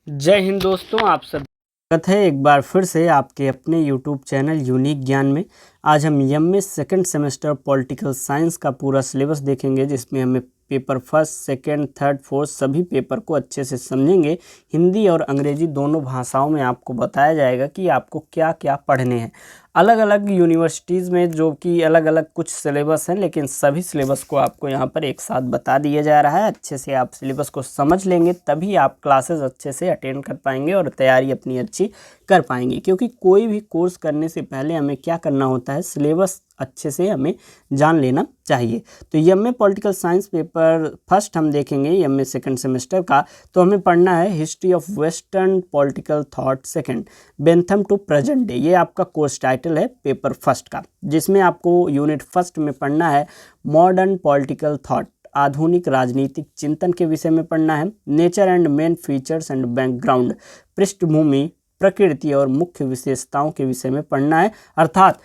जय हिंद दोस्तों, आप सब स्वागत है एक बार फिर से आपके अपने यूट्यूब चैनल यूनिक ज्ञान में। आज हम MA second semester political science का पूरा सिलेबस देखेंगे, जिसमें हमें paper first, second, third, fourth सभी पेपर को अच्छे से समझेंगे। हिंदी और अंग्रेजी दोनों भाषाओं में आपको बताया जाएगा कि आपको क्या क्या पढ़ने हैं। अलग अलग यूनिवर्सिटीज़ में जो कि अलग अलग कुछ सिलेबस हैं, लेकिन सभी सिलेबस को आपको यहाँ पर एक साथ बता दिया जा रहा है। अच्छे से आप सिलेबस को समझ लेंगे तभी आप क्लासेस अच्छे से अटेंड कर पाएंगे और तैयारी अपनी अच्छी कर पाएंगे, क्योंकि कोई भी कोर्स करने से पहले हमें क्या करना होता है, सिलेबस अच्छे से हमें जान लेना चाहिए। तो MA political science paper first हम देखेंगे एमए सेकंड सेमेस्टर का। तो हमें पढ़ना है history of western political thought second, Bentham to present day. ये आपका कोर्स टाइटल है पेपर फर्स्ट का, जिसमें आपको यूनिट फर्स्ट में पढ़ना है मॉडर्न पॉलिटिकल थॉट, आधुनिक राजनीतिक चिंतन के विषय में पढ़ना है। Nature and main features and background, पृष्ठभूमि, प्रकृति और मुख्य विशेषताओं के विषय में पढ़ना है। अर्थात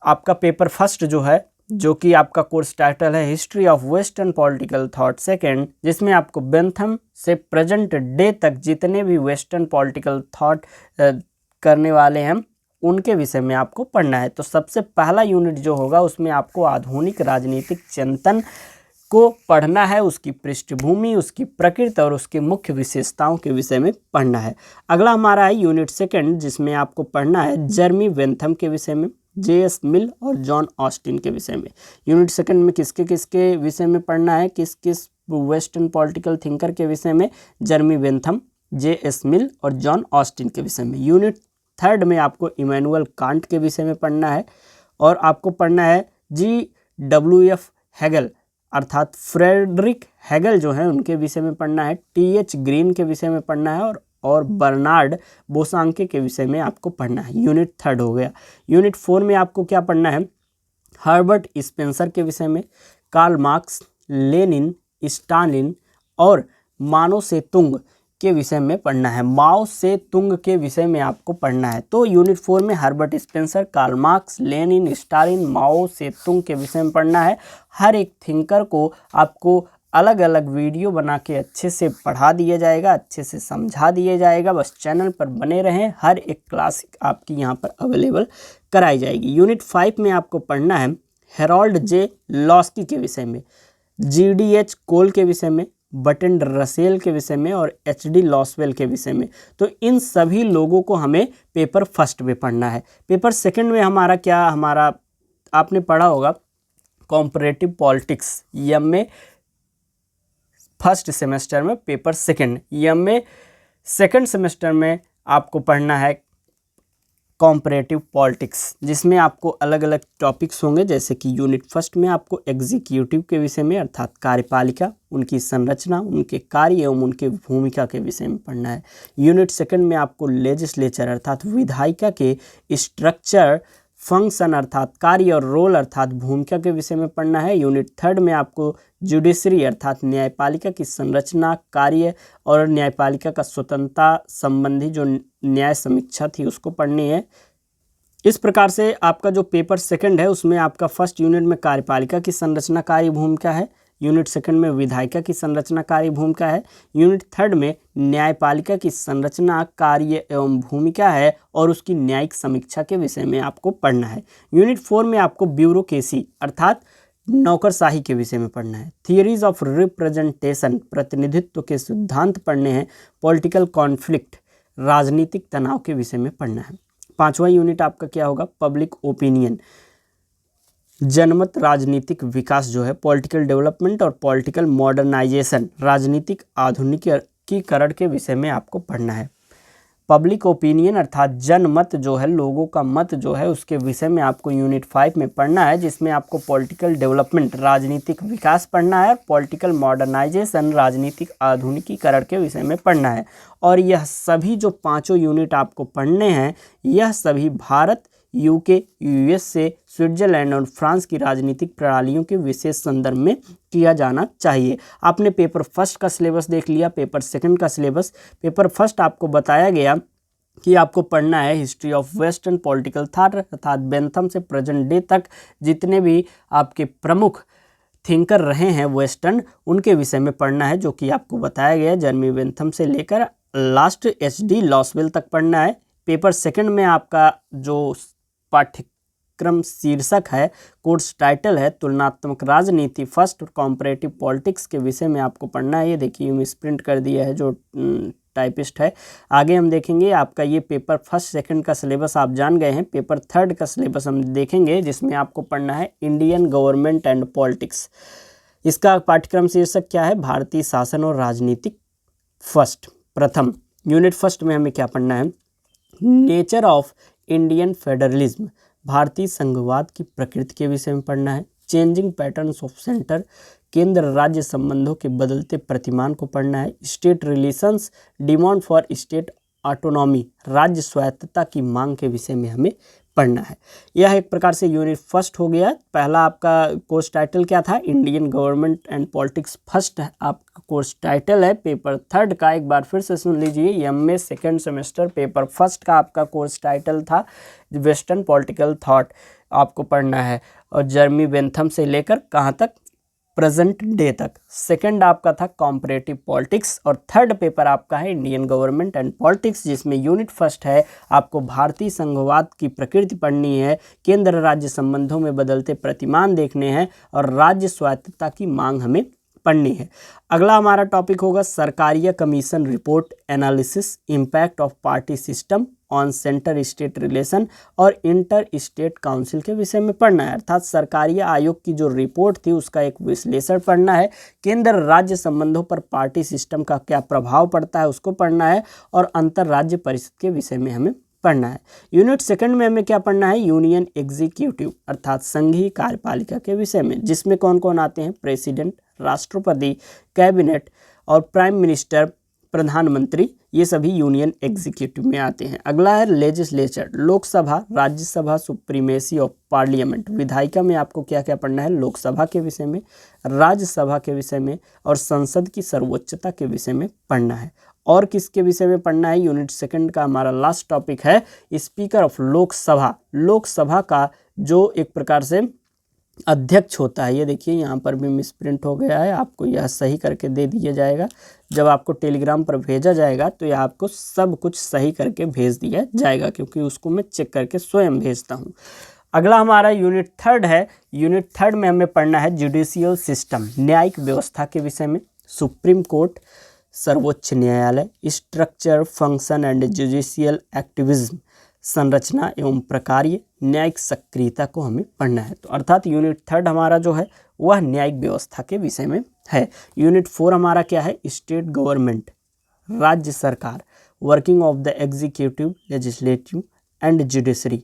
आपका पेपर फर्स्ट जो है, जो कि आपका कोर्स टाइटल है history of western political thought second, जिसमें आपको बेंथम से प्रेजेंट डे तक जितने भी वेस्टर्न पॉलिटिकल थॉट करने वाले हैं उनके विषय में आपको पढ़ना है। तो सबसे पहला यूनिट जो होगा उसमें आपको आधुनिक राजनीतिक चिंतन को पढ़ना है, उसकी पृष्ठभूमि, उसकी प्रकृति और उसके मुख्य विशेषताओं के विषय में पढ़ना है। अगला हमारा है यूनिट सेकंड, जिसमें आपको पढ़ना है जर्मी बेंथम के विषय में, जेएस मिल और जॉन ऑस्टिन के विषय में। यूनिट सेकंड में किसके किसके विषय में पढ़ना है, किस किस वेस्टर्न पॉलिटिकल थिंकर के विषय में, जर्मी बेंथम, जेएस मिल और जॉन ऑस्टिन के विषय में। यूनिट थर्ड में आपको इमैनुअल कांट के विषय में पढ़ना है और आपको पढ़ना है GWF हेगल अर्थात फ्रेडरिक हेगल जो है उनके विषय में पढ़ना है। TH ग्रीन के विषय में पढ़ना है और बर्नार्ड बोसांके के विषय में आपको पढ़ना है। यूनिट थर्ड हो गया। यूनिट फोर में आपको क्या पढ़ना है, हर्बर्ट स्पेंसर के विषय में, कार्ल मार्क्स, लेनिन, स्टालिन और माओ सेतुंग के विषय में पढ़ना है। माओ से तुंग के विषय में आपको पढ़ना है। तो यूनिट फोर में Herbert Spencer, Karl Marx, Lenin, Stalin, Mao Tse Tung के विषय में पढ़ना है। हर एक थिंकर को आपको अलग अलग वीडियो बना के अच्छे से पढ़ा दिया जाएगा, अच्छे से समझा दिया जाएगा। बस चैनल पर बने रहें, हर एक क्लास आपकी यहाँ पर अवेलेबल कराई जाएगी। यूनिट 5 में आपको पढ़ना है हेरोल्ड जे लॉस्की के विषय में, GDH कोल के विषय में, बर्ट्रैंड रसेल के विषय में और HD लॉसवेल के विषय में। तो इन सभी लोगों को हमें पेपर फर्स्ट में पढ़ना है। पेपर सेकंड में हमारा आपने पढ़ा होगा comparative politics, MA first semester में paper second. MA second semester में आपको पढ़ना है कॉम्परेटिव पॉलिटिक्स, जिसमें आपको अलग अलग टॉपिक्स होंगे, जैसे कि यूनिट फर्स्ट में आपको एग्जीक्यूटिव के विषय में अर्थात कार्यपालिका, उनकी संरचना, उनके कार्य एवं उनके भूमिका के विषय में पढ़ना है। यूनिट सेकंड में आपको लेजिस्लेचर अर्थात विधायिका के स्ट्रक्चर, फंक्शन अर्थात कार्य और रोल अर्थात भूमिका के विषय में पढ़ना है। यूनिट थर्ड में आपको जुडिशरी अर्थात न्यायपालिका की संरचना, कार्य और न्यायपालिका का स्वतंत्रता संबंधी जो न्याय समीक्षा थी उसको पढ़नी है। इस प्रकार से आपका जो पेपर सेकंड है उसमें आपका फर्स्ट यूनिट में कार्यपालिका की संरचना, कार्य, भूमिका है। यूनिट सेकंड में विधायिका की संरचना, कार्य, भूमिका है। यूनिट थर्ड में न्यायपालिका की संरचना, कार्य एवं भूमिका है और उसकी न्यायिक समीक्षा के विषय में आपको पढ़ना है। यूनिट फोर में आपको ब्यूरोक्रेसी अर्थात नौकरशाही के विषय में पढ़ना है। थियरीज ऑफ रिप्रेजेंटेशन, प्रतिनिधित्व के सिद्धांत पढ़ने हैं। पॉलिटिकल कॉन्फ्लिक्ट, राजनीतिक तनाव के विषय में पढ़ना है। पांचवा यूनिट आपका क्या होगा, पब्लिक ओपिनियन, जनमत, राजनीतिक विकास जो है, पॉलिटिकल डेवलपमेंट और पॉलिटिकल मॉडर्नाइजेशन, राजनीतिक आधुनिकीकरण के विषय में आपको पढ़ना है। पब्लिक ओपिनियन अर्थात जनमत जो है, लोगों का मत जो है, उसके विषय में आपको यूनिट 5 में पढ़ना है, जिसमें आपको पॉलिटिकल डेवलपमेंट, राजनीतिक विकास पढ़ना है और पॉलिटिकल मॉडर्नाइजेशन, राजनीतिक आधुनिकीकरण के विषय में पढ़ना है। और यह सभी जो पाँचों यूनिट आपको पढ़ने हैं, यह सभी भारत, UK, USA, स्विट्जरलैंड और फ्रांस की राजनीतिक प्रणालियों के विशेष संदर्भ में किया जाना चाहिए। आपने पेपर फर्स्ट का सिलेबस देख लिया, पेपर सेकंड का सिलेबस। पेपर फर्स्ट आपको बताया गया कि आपको पढ़ना है history of western political thought अर्थात बेंथम से प्रेजेंट डे तक जितने भी आपके प्रमुख थिंकर रहे हैं वेस्टर्न, उनके विषय में पढ़ना है, जो कि आपको बताया गया जर्मी बेंथम से लेकर लास्ट HD लॉसवेल तक पढ़ना है। पेपर सेकंड में आपका जो पाठ्यक्रम शीर्षक है, कोर्स टाइटल है तुलनात्मक राजनीति फर्स्ट, कॉम्परेटिव पॉलिटिक्स के विषय में आपको पढ़ना है। ये देखिए मिस प्रिंट कर दिया है जो टाइपिस्ट है। आगे हम देखेंगे आपका ये पेपर फर्स्ट सेकंड का सिलेबस आप जान गए हैं। पेपर थर्ड का सिलेबस हम देखेंगे जिसमें आपको पढ़ना है इंडियन गवर्नमेंट एंड पॉलिटिक्स। इसका पाठ्यक्रम शीर्षक क्या है? भारतीय शासन और राजनीतिक फर्स्ट, प्रथम। यूनिट फर्स्ट में हमें क्या पढ़ना है? नेचर ऑफ इंडियन फेडरलिज्म, भारतीय संघवाद की प्रकृति के विषय में पढ़ना है। चेंजिंग पैटर्न्स ऑफ सेंटर, केंद्र राज्य संबंधों के बदलते प्रतिमान को पढ़ना है। State relations, demand for state autonomy, राज्य स्वायत्तता की मांग के विषय में हमें पढ़ना है। यह एक प्रकार से यूनिट फर्स्ट हो गया। पहला आपका कोर्स टाइटल क्या था? Indian government and politics first आपका कोर्स टाइटल है। पेपर थर्ड का एक बार फिर से सुन लीजिए, MA second semester paper first का आपका कोर्स टाइटल था वेस्टर्न पॉलिटिकल थॉट, आपको पढ़ना है। और जर्मी बेंथम से लेकर कहाँ तक? प्रेजेंट डे तक। सेकंड आपका था कॉम्परेटिव पॉलिटिक्स और थर्ड पेपर आपका है इंडियन गवर्नमेंट एंड पॉलिटिक्स, जिसमें यूनिट फर्स्ट है आपको भारतीय संघवाद की प्रकृति पढ़नी है, केंद्र राज्य संबंधों में बदलते प्रतिमान देखने हैं और राज्य स्वायत्तता की मांग हमें पढ़नी है। अगला हमारा टॉपिक होगा Sarkaria commission report analysis, impact of party system on centre state relation और इंटर स्टेट काउंसिल के विषय में पढ़ना है। अर्थात सरकारी आयोग की जो रिपोर्ट थी उसका एक विश्लेषण पढ़ना है, केंद्र राज्य संबंधों पर पार्टी सिस्टम का क्या प्रभाव पड़ता है उसको पढ़ना है और अंतर राज्य परिषद के विषय में हमें पढ़ना है। यूनिट सेकंड में हमें क्या पढ़ना है? यूनियन एग्जीक्यूटिव अर्थात संघीय कार्यपालिका के विषय में, जिसमें कौन कौन आते हैं? प्रेसिडेंट, राष्ट्रपति, कैबिनेट और प्राइम मिनिस्टर, प्रधानमंत्री, ये सभी यूनियन एग्जीक्यूटिव में आते हैं। अगला है legislature, Lok Sabha, Rajya Sabha, supremacy of parliament. विधायिका में आपको क्या क्या पढ़ना है? लोकसभा के विषय में, राज्यसभा के विषय में और संसद की सर्वोच्चता के विषय में पढ़ना है। और किसके विषय में पढ़ना है? यूनिट सेकंड का हमारा लास्ट टॉपिक है स्पीकर ऑफ लोकसभा, लोकसभा का जो एक प्रकार से अध्यक्ष होता है। ये देखिए यहाँ पर भी मिसप्रिंट हो गया है, आपको यह सही करके दे दिया जाएगा। जब आपको टेलीग्राम पर भेजा जाएगा तो यह आपको सब कुछ सही करके भेज दिया जाएगा, क्योंकि उसको मैं चेक करके स्वयं भेजता हूँ। अगला हमारा यूनिट थर्ड है। यूनिट थर्ड में हमें पढ़ना है जुडिशियल सिस्टम, न्यायिक व्यवस्था के विषय में, सुप्रीम कोर्ट, सर्वोच्च न्यायालय, structure, function and judicial activism, संरचना एवं प्रकार्य, न्यायिक सक्रियता को हमें पढ़ना है। तो अर्थात यूनिट थर्ड हमारा जो है वह न्यायिक व्यवस्था के विषय में है। यूनिट फोर हमारा क्या है? स्टेट गवर्नमेंट, राज्य सरकार, working of the executive, legislative and judiciary,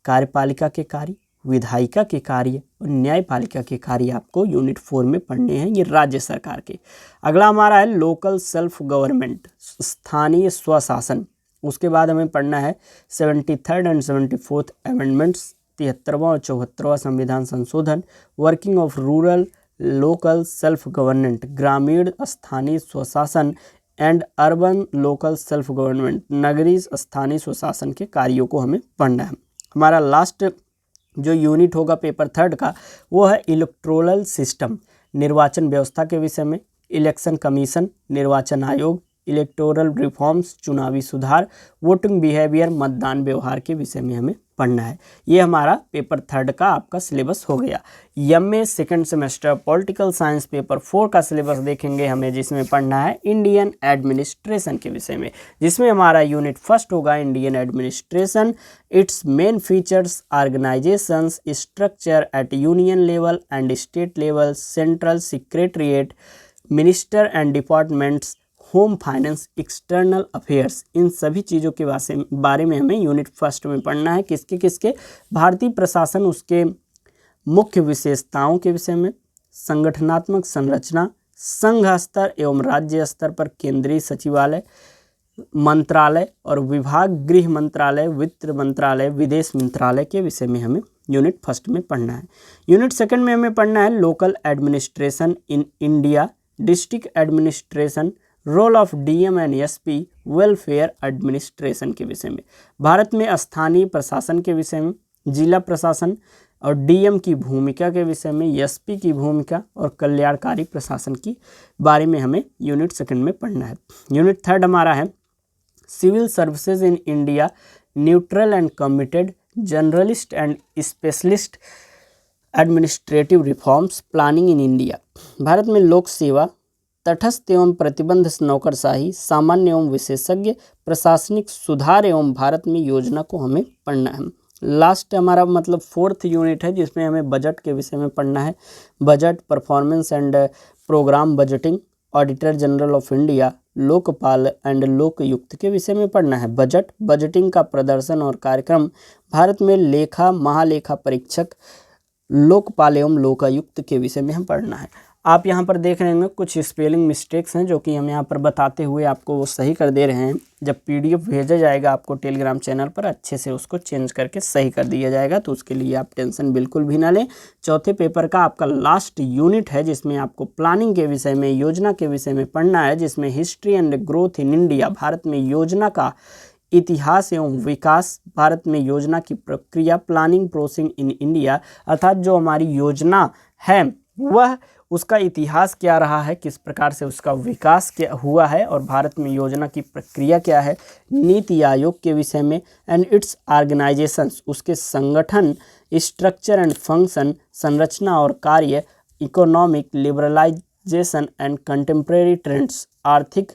कार्यपालिका के कार्य, विधायिका के कार्य और न्यायपालिका के कार्य आपको यूनिट 4 में पढ़ने हैं, ये राज्य सरकार के। अगला हमारा है लोकल सेल्फ गवर्नमेंट, स्थानीय स्वशासन। उसके बाद हमें पढ़ना है 73rd एंड 74th अमेंडमेंट्स, 73वां और 74वां संविधान संशोधन, working of rural local self government, ग्रामीण स्थानीय स्वशासन and urban local self government, नगरीय स्थानीय स्वशासन के कार्यों को हमें पढ़ना है। हमारा लास्ट जो यूनिट होगा पेपर थर्ड का वो है इलेक्टोरल सिस्टम, निर्वाचन व्यवस्था के विषय में, इलेक्शन कमीशन, निर्वाचन आयोग, इलेक्टोरल रिफॉर्म्स, चुनावी सुधार, वोटिंग बिहेवियर, मतदान व्यवहार के विषय में हमें पढ़ना है। ये हमारा पेपर थर्ड का आपका सिलेबस हो गया। MA second semester political science paper 4 का सिलेबस देखेंगे हमें, जिसमें पढ़ना है इंडियन एडमिनिस्ट्रेशन के विषय में, जिसमें हमारा यूनिट फर्स्ट होगा Indian administration, its main features, organisations, structure at union level and state level, central secretariat, minister and departments, home finance, external affairs. इन सभी चीज़ों के बारे में हमें यूनिट फर्स्ट में पढ़ना है। किसके किसके? भारतीय प्रशासन, उसके मुख्य विशेषताओं के विषय में, संगठनात्मक संरचना, संघ स्तर एवं राज्य स्तर पर केंद्रीय सचिवालय, मंत्रालय और विभाग, गृह मंत्रालय, वित्त मंत्रालय, विदेश मंत्रालय के विषय में हमें यूनिट फर्स्ट में पढ़ना है। यूनिट सेकंड में हमें पढ़ना है local administration in India, district administration, role of DM and SP, welfare administration के विषय में, भारत में स्थानीय प्रशासन के विषय में, जिला प्रशासन और DM की भूमिका के विषय में, SP की भूमिका और कल्याणकारी प्रशासन की बारे में हमें यूनिट सेकंड में पढ़ना है। यूनिट थर्ड हमारा है civil services in India, neutral and committed, generalist and specialist administrative reforms, planning in India. Bharat में लोक सेवा, तटस्थ एवं प्रतिबंध नौकरशाही, सामान्य एवं विशेषज्ञ, प्रशासनिक सुधार एवं भारत में योजना को हमें पढ़ना है। लास्ट हमारा मतलब 4th यूनिट है जिसमें हमें बजट के विषय में पढ़ना है। Budget, performance and programme budgeting, auditor general of India, Lokpal and Lokayukta के विषय में पढ़ना है। बजट, बजटिंग का प्रदर्शन और कार्यक्रम, भारत में लेखा, महालेखा परीक्षक, लोकपाल एवं लोकायुक्त के विषय में हम पढ़ना है। आप यहाँ पर देख रहे होंगे कुछ स्पेलिंग मिस्टेक्स हैं जो कि हम यहाँ पर बताते हुए आपको वो सही कर दे रहे हैं। जब PDF भेजा जाएगा आपको टेलीग्राम चैनल पर, अच्छे से उसको चेंज करके सही कर दिया जाएगा, तो उसके लिए आप टेंशन बिल्कुल भी ना लें। चौथे पेपर का आपका लास्ट यूनिट है जिसमें आपको प्लानिंग के विषय में, योजना के विषय में पढ़ना है, जिसमें history and growth in India, Bharat में योजना का इतिहास एवं विकास, भारत में योजना की प्रक्रिया, प्लानिंग प्रोसेस इन इंडिया, अर्थात जो हमारी योजना है वह उसका इतिहास क्या रहा है, किस प्रकार से उसका विकास क्या हुआ है और भारत में योजना की प्रक्रिया क्या है। नीति आयोग के विषय में एंड इट्स ऑर्गेनाइजेशंस, उसके संगठन, स्ट्रक्चर एंड फंक्शन, संरचना और कार्य, economic liberalisation and contemporary trends, आर्थिक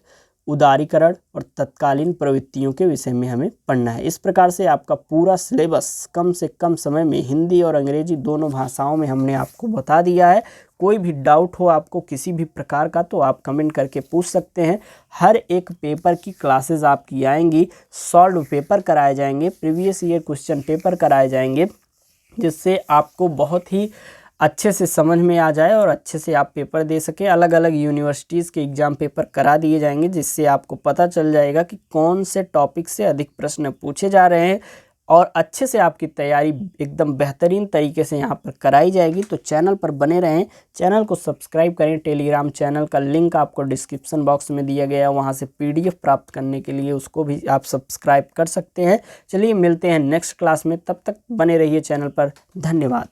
उदारीकरण और तत्कालीन प्रवृत्तियों के विषय में हमें पढ़ना है। इस प्रकार से आपका पूरा सिलेबस कम से कम समय में हिंदी और अंग्रेजी दोनों भाषाओं में हमने आपको बता दिया है। कोई भी डाउट हो आपको किसी भी प्रकार का तो आप कमेंट करके पूछ सकते हैं। हर एक पेपर की क्लासेस आपकी आएंगी, सॉल्व पेपर कराए जाएंगे, प्रीवियस ईयर क्वेश्चन पेपर कराए जाएंगे, जिससे आपको बहुत ही अच्छे से समझ में आ जाए और अच्छे से आप पेपर दे सके। अलग अलग यूनिवर्सिटीज़ के एग्ज़ाम पेपर करा दिए जाएंगे, जिससे आपको पता चल जाएगा कि कौन से टॉपिक से अधिक प्रश्न पूछे जा रहे हैं और अच्छे से आपकी तैयारी एकदम बेहतरीन तरीके से यहाँ पर कराई जाएगी। तो चैनल पर बने रहें, चैनल को सब्सक्राइब करें। टेलीग्राम चैनल का लिंक आपको डिस्क्रिप्शन बॉक्स में दिया गया है, वहाँ से PDF प्राप्त करने के लिए उसको भी आप सब्सक्राइब कर सकते हैं। चलिए मिलते हैं नेक्स्ट क्लास में, तब तक बने रहिए चैनल पर। धन्यवाद।